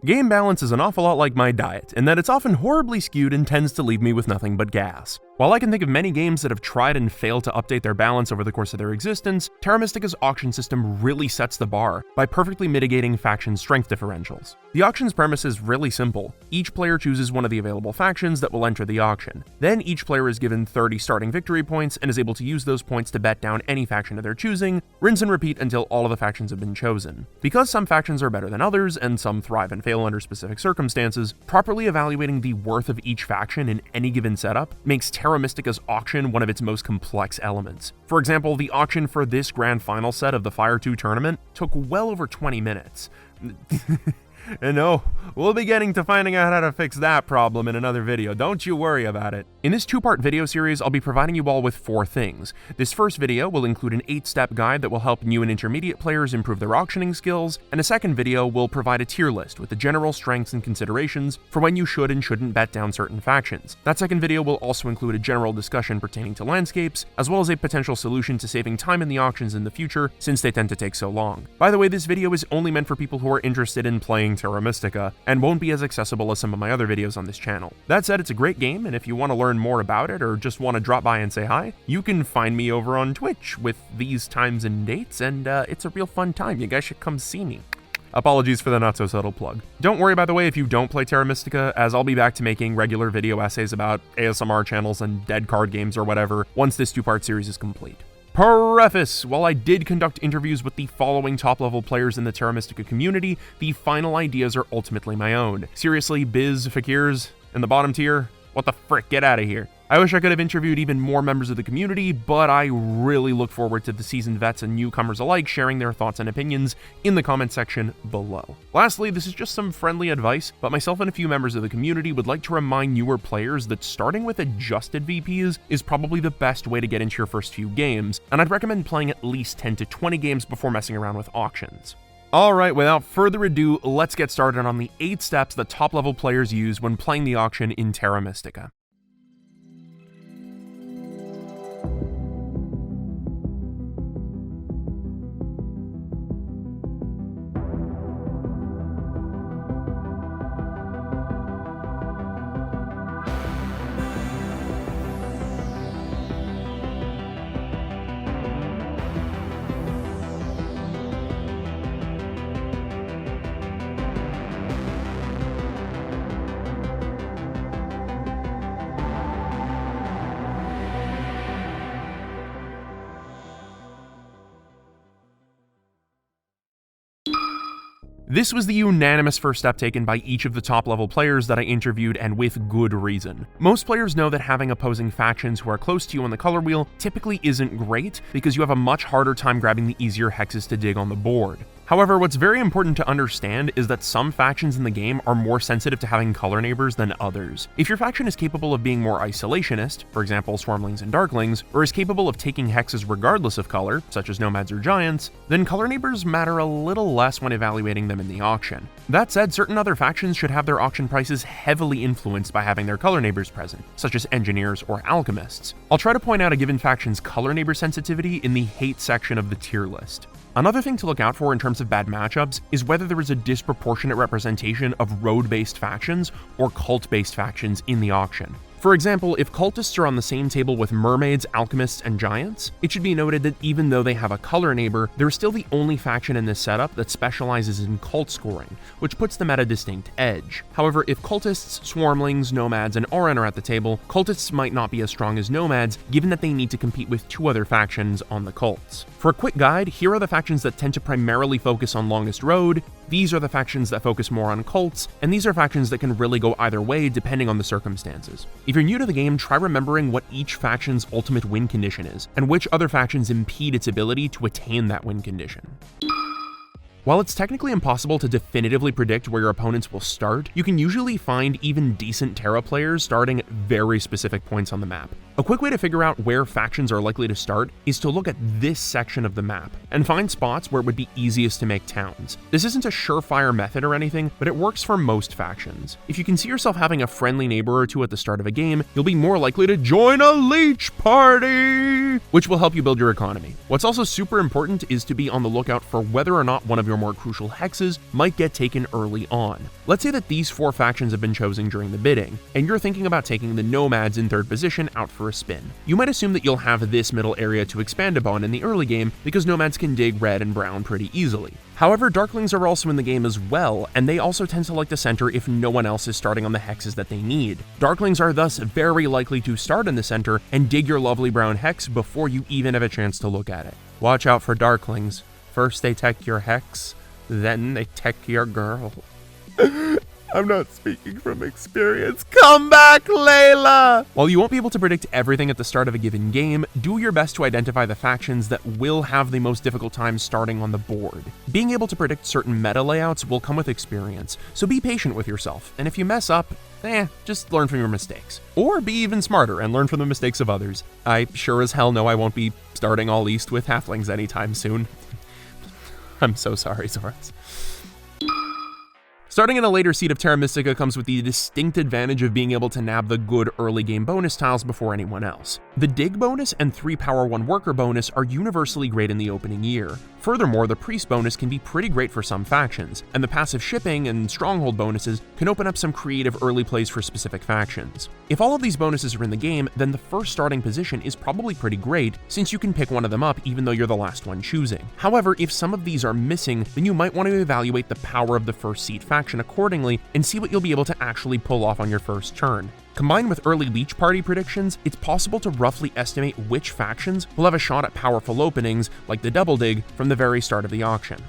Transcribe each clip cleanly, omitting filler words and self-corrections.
Game balance is an awful lot like my diet, in that it's often horribly skewed and tends to leave me with nothing but gas. While I can think of many games that have tried and failed to update their balance over the course of their existence, Terra Mystica's auction system really sets the bar by perfectly mitigating faction strength differentials. The auction's premise is really simple. Each player chooses one of the available factions that will enter the auction. Then each player is given 30 starting victory points and is able to use those points to bet down any faction of their choosing, rinse and repeat until all of the factions have been chosen. Because some factions are better than others, and some thrive and fail under specific circumstances, properly evaluating the worth of each faction in any given setup makes Terra Mystica's auction one of its most complex elements. For example, the auction for this grand final set of the Fire 2 tournament took well over 20 minutes. And no, we'll be getting to finding out how to fix that problem in another video, don't you worry about it. In this 2-part video series, I'll be providing you all with 4 things. This first video will include an 8-step guide that will help new and intermediate players improve their auctioning skills, and a second video will provide a tier list with the general strengths and considerations for when you should and shouldn't bet down certain factions. That second video will also include a general discussion pertaining to landscapes, as well as a potential solution to saving time in the auctions in the future, since they tend to take so long. By the way, this video is only meant for people who are interested in playing Terra Mystica, and won't be as accessible as some of my other videos on this channel. That said, it's a great game, and if you want to learn more about it, or just want to drop by and say hi, you can find me over on Twitch with these times and dates, and it's a real fun time. You guys should come see me. Apologies for the not-so-subtle plug. Don't worry, by the way, if you don't play Terra Mystica, as I'll be back to making regular video essays about ASMR channels and dead card games or whatever once this 2-part series is complete. Preface: while I did conduct interviews with the following top-level players in the Terra Mystica community, the final ideas are ultimately my own. Seriously, Biz, Fakirs, in the bottom tier? What the frick, get out of here. I wish I could have interviewed even more members of the community, but I really look forward to the seasoned vets and newcomers alike sharing their thoughts and opinions in the comment section below. Lastly, this is just some friendly advice, but myself and a few members of the community would like to remind newer players that starting with adjusted VPs is probably the best way to get into your first few games, and I'd recommend playing at least 10 to 20 games before messing around with auctions. Alright, without further ado, let's get started on the 8 steps that top-level players use when playing the auction in Terra Mystica. This was the unanimous first step taken by each of the top-level players that I interviewed, and with good reason. Most players know that having opposing factions who are close to you on the color wheel typically isn't great, because you have a much harder time grabbing the easier hexes to dig on the board. However, what's very important to understand is that some factions in the game are more sensitive to having color neighbors than others. If your faction is capable of being more isolationist, for example Swarmlings and Darklings, or is capable of taking hexes regardless of color, such as Nomads or Giants, then color neighbors matter a little less when evaluating them in the auction. That said, certain other factions should have their auction prices heavily influenced by having their color neighbors present, such as Engineers or Alchemists. I'll try to point out a given faction's color neighbor sensitivity in the hate section of the tier list. Another thing to look out for in terms of bad matchups is whether there is a disproportionate representation of road-based factions or cult-based factions in the auction. For example, if cultists are on the same table with mermaids, alchemists, and giants, it should be noted that even though they have a color neighbor, they're still the only faction in this setup that specializes in cult scoring, which puts them at a distinct edge. However, if cultists, swarmlings, nomads, and Oran are at the table, cultists might not be as strong as nomads, given that they need to compete with 2 other factions on the cults. For a quick guide, here are the factions that tend to primarily focus on longest road, these are the factions that focus more on cults, and these are factions that can really go either way depending on the circumstances. If you're new to the game, try remembering what each faction's ultimate win condition is, and which other factions impede its ability to attain that win condition. While it's technically impossible to definitively predict where your opponents will start, you can usually find even decent Terra players starting at very specific points on the map. A quick way to figure out where factions are likely to start is to look at this section of the map, and find spots where it would be easiest to make towns. This isn't a surefire method or anything, but it works for most factions. If you can see yourself having a friendly neighbor or 2 at the start of a game, you'll be more likely to join a leech party, which will help you build your economy. What's also super important is to be on the lookout for whether or not one of your your more crucial hexes might get taken early on. Let's say that these 4 factions have been chosen during the bidding, and you're thinking about taking the Nomads in 3rd position out for a spin. You might assume that you'll have this middle area to expand upon in the early game because Nomads can dig red and brown pretty easily. However, Darklings are also in the game as well, and they also tend to like to center if no one else is starting on the hexes that they need. Darklings are thus very likely to start in the center and dig your lovely brown hex before you even have a chance to look at it. Watch out for Darklings. First they tech your hex, then they tech your girl. I'm not speaking from experience. Come back, Layla! While you won't be able to predict everything at the start of a given game, do your best to identify the factions that will have the most difficult time starting on the board. Being able to predict certain meta layouts will come with experience, so be patient with yourself, and if you mess up, just learn from your mistakes. Or be even smarter and learn from the mistakes of others. I sure as hell know I won't be starting all East with halflings anytime soon. I'm so sorry, Zoras. Starting in a later seat of Terra Mystica comes with the distinct advantage of being able to nab the good early game bonus tiles before anyone else. The Dig bonus and 3 Power 1 Worker bonus are universally great in the opening year. Furthermore, the Priest bonus can be pretty great for some factions, and the passive shipping and Stronghold bonuses can open up some creative early plays for specific factions. If all of these bonuses are in the game, then the first starting position is probably pretty great, since you can pick one of them up even though you're the last one choosing. However, if some of these are missing, then you might want to evaluate the power of the first seat faction accordingly and see what you'll be able to actually pull off on your first turn. Combined with early Leech Party predictions, it's possible to roughly estimate which factions will have a shot at powerful openings, like the Double Dig, from the very start of the auction.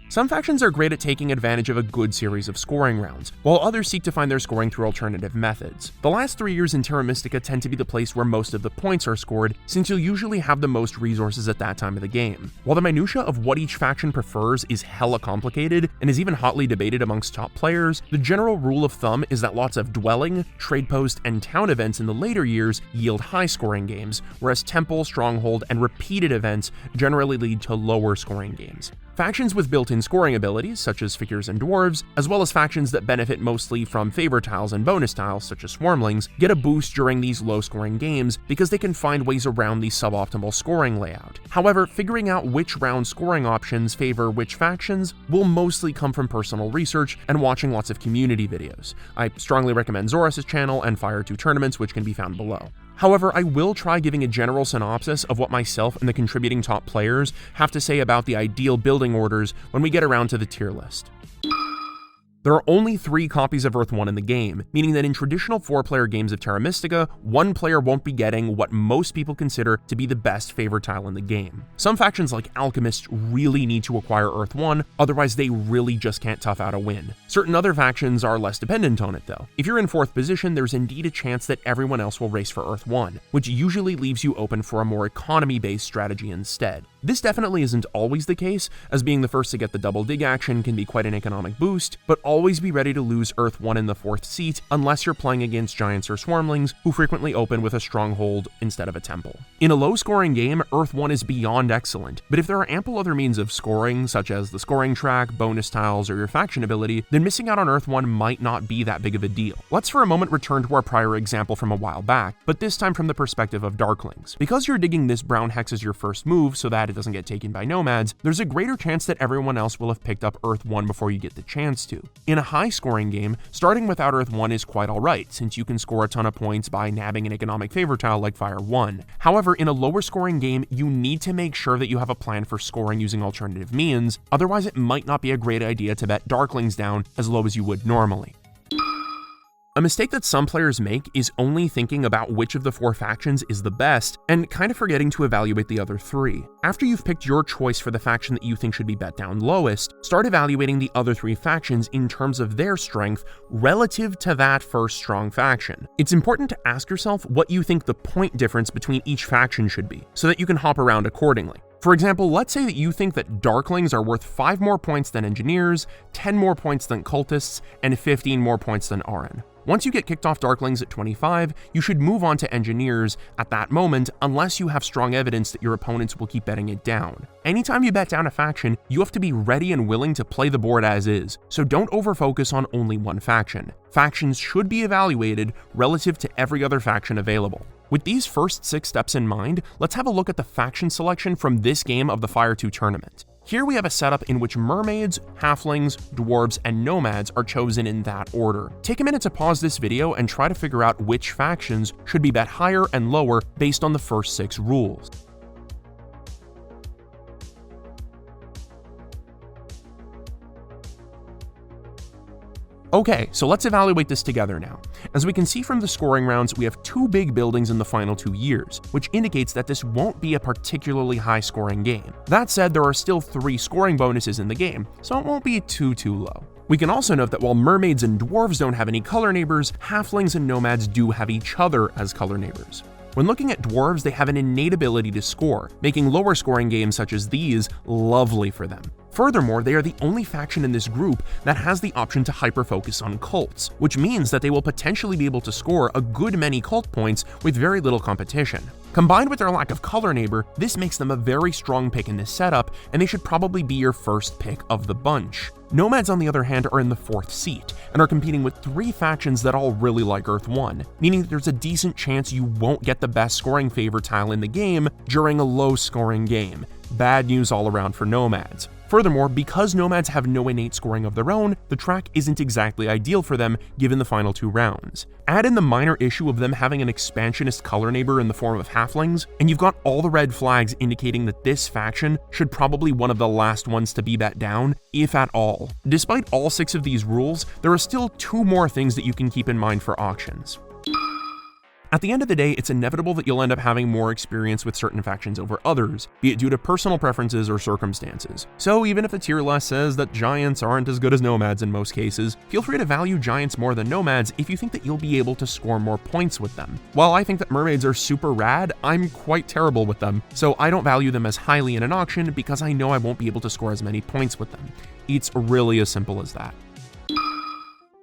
Some factions are great at taking advantage of a good series of scoring rounds, while others seek to find their scoring through alternative methods. The last 3 years in Terra Mystica tend to be the place where most of the points are scored, since you'll usually have the most resources at that time of the game. While the minutia of what each faction prefers is hella complicated, and is even hotly debated amongst top players, the general rule of thumb is that lots of dwelling, trade post, and town events in the later years yield high scoring games, whereas temple, stronghold, and repeated events generally lead to lower scoring games. Factions with built-in scoring abilities, such as figures and dwarves, as well as factions that benefit mostly from favor tiles and bonus tiles, such as swarmlings, get a boost during these low-scoring games because they can find ways around the suboptimal scoring layout. However, figuring out which round scoring options favor which factions will mostly come from personal research and watching lots of community videos. I strongly recommend Zoras' channel and Fire 2 tournaments, which can be found below. However, I will try giving a general synopsis of what myself and the contributing top players have to say about the ideal building orders when we get around to the tier list. There are only 3 copies of Earth 1 in the game, meaning that in traditional 4-player games of Terra Mystica, one player won't be getting what most people consider to be the best favor tile in the game. Some factions like Alchemists really need to acquire Earth 1, otherwise they really just can't tough out a win. Certain other factions are less dependent on it though. If you're in 4th position, there's indeed a chance that everyone else will race for Earth 1, which usually leaves you open for a more economy-based strategy instead. This definitely isn't always the case, as being the first to get the double dig action can be quite an economic boost, but always be ready to lose Earth 1 in the 4th seat unless you're playing against giants or swarmlings who frequently open with a stronghold instead of a temple. In a low-scoring game, Earth 1 is beyond excellent, but if there are ample other means of scoring, such as the scoring track, bonus tiles, or your faction ability, then missing out on Earth 1 might not be that big of a deal. Let's for a moment return to our prior example from a while back, but this time from the perspective of Darklings. Because you're digging this brown hex as your first move so that it doesn't get taken by Nomads, there's a greater chance that everyone else will have picked up Earth 1 before you get the chance to. In a high-scoring game, starting without Earth 1 is quite alright, since you can score a ton of points by nabbing an economic favor tile like Fire 1. However, in a lower-scoring game, you need to make sure that you have a plan for scoring using alternative means, otherwise it might not be a great idea to bet Darklings down as low as you would normally. A mistake that some players make is only thinking about which of the 4 factions is the best, and kind of forgetting to evaluate the other 3. After you've picked your choice for the faction that you think should be bet down lowest, start evaluating the other 3 factions in terms of their strength relative to that first strong faction. It's important to ask yourself what you think the point difference between each faction should be, so that you can hop around accordingly. For example, let's say that you think that Darklings are worth 5 more points than Engineers, 10 more points than Cultists, and 15 more points than Aran. Once you get kicked off Darklings at 25, you should move on to Engineers at that moment unless you have strong evidence that your opponents will keep betting it down. Anytime you bet down a faction, you have to be ready and willing to play the board as is, so don't overfocus on only one faction. Factions should be evaluated relative to every other faction available. With these first 6 steps in mind, let's have a look at the faction selection from this game of the Fire 2 tournament. Here we have a setup in which mermaids, halflings, dwarves, and nomads are chosen in that order. Take a minute to pause this video and try to figure out which factions should be bet higher and lower based on the first 6 rules. Okay, so let's evaluate this together now. As we can see from the scoring rounds, we have 2 big buildings in the final 2 years, which indicates that this won't be a particularly high-scoring game. That said, there are still 3 scoring bonuses in the game, so it won't be too low. We can also note that while mermaids and dwarves don't have any color neighbors, halflings and nomads do have each other as color neighbors. When looking at dwarves, they have an innate ability to score, making lower scoring games such as these lovely for them. Furthermore, they are the only faction in this group that has the option to hyper-focus on cults, which means that they will potentially be able to score a good many cult points with very little competition. Combined with their lack of color neighbor, this makes them a very strong pick in this setup, and they should probably be your first pick of the bunch. Nomads, on the other hand, are in the 4th seat, and are competing with 3 factions that all really like Earth 1, meaning that there's a decent chance you won't get the best scoring favor tile in the game during a low-scoring game. Bad news all around for Nomads. Furthermore, because Nomads have no innate scoring of their own, the track isn't exactly ideal for them given the final 2 rounds. Add in the minor issue of them having an expansionist color neighbor in the form of halflings, and you've got all the red flags indicating that this faction should probably one of the last ones to be bet down, if at all. Despite all 6 of these rules, there are still 2 more things that you can keep in mind for auctions. At the end of the day, it's inevitable that you'll end up having more experience with certain factions over others, be it due to personal preferences or circumstances. So even if the tier list says that giants aren't as good as nomads in most cases, feel free to value giants more than nomads if you think that you'll be able to score more points with them. While I think that mermaids are super rad, I'm quite terrible with them, so I don't value them as highly in an auction because I know I won't be able to score as many points with them. It's really as simple as that.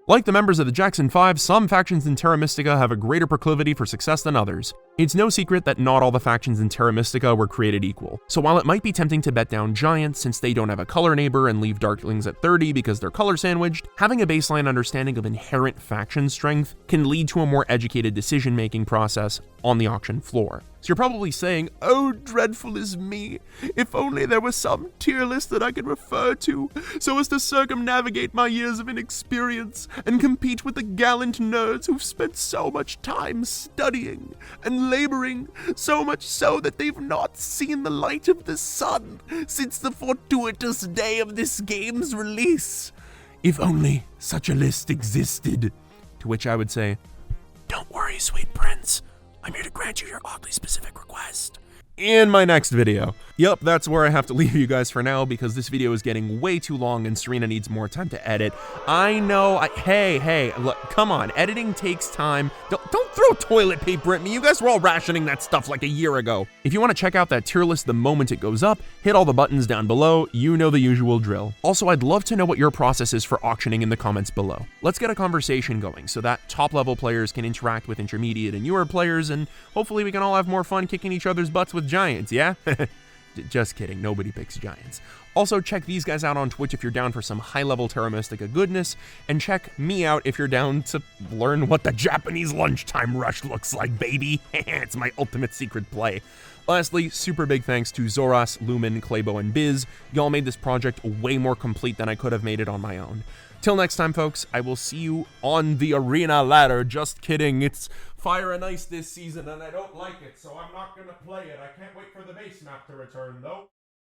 Like the members of the Jackson 5, some factions in Terra Mystica have a greater proclivity for success than others. It's no secret that not all the factions in Terra Mystica were created equal, so while it might be tempting to bet down giants since they don't have a color neighbor and leave darklings at 30 because they're color sandwiched, having a baseline understanding of inherent faction strength can lead to a more educated decision-making process on the auction floor. So you're probably saying, "Oh, dreadful is me. If only there was some tier list that I could refer to, so as to circumnavigate my years of inexperience and compete with the gallant nerds who've spent so much time studying and laboring, so much so that they've not seen the light of the sun since the fortuitous day of this game's release. If only such a list existed." To which I would say, "Don't worry, sweet prince. I'm here to grant you your oddly specific request." In my next video. Yep, that's where I have to leave you guys for now because this video is getting way too long and Serena needs more time to edit. I know, hey, look, come on, editing takes time. Don't throw toilet paper at me. You guys were all rationing that stuff like a year ago. If you want to check out that tier list the moment it goes up, hit all the buttons down below. You know the usual drill. Also, I'd love to know what your process is for auctioning in the comments below. Let's get a conversation going so that top level players can interact with intermediate and newer players, and hopefully we can all have more fun kicking each other's butts with giants, yeah? Just kidding, nobody picks giants. Also, check these guys out on Twitch if you're down for some high-level Terra Mystica goodness, and check me out if you're down to learn what the Japanese lunchtime rush looks like, baby. It's my ultimate secret play. Lastly, super big thanks to Zoras, Lumen, Claybo, and Biz. Y'all made this project way more complete than I could have made it on my own. Till next time, folks, I will see you on the arena ladder. Just kidding, it's Fire and Ice this season, and I don't like it, so I'm not gonna play it. I can't wait for the base map to return, though.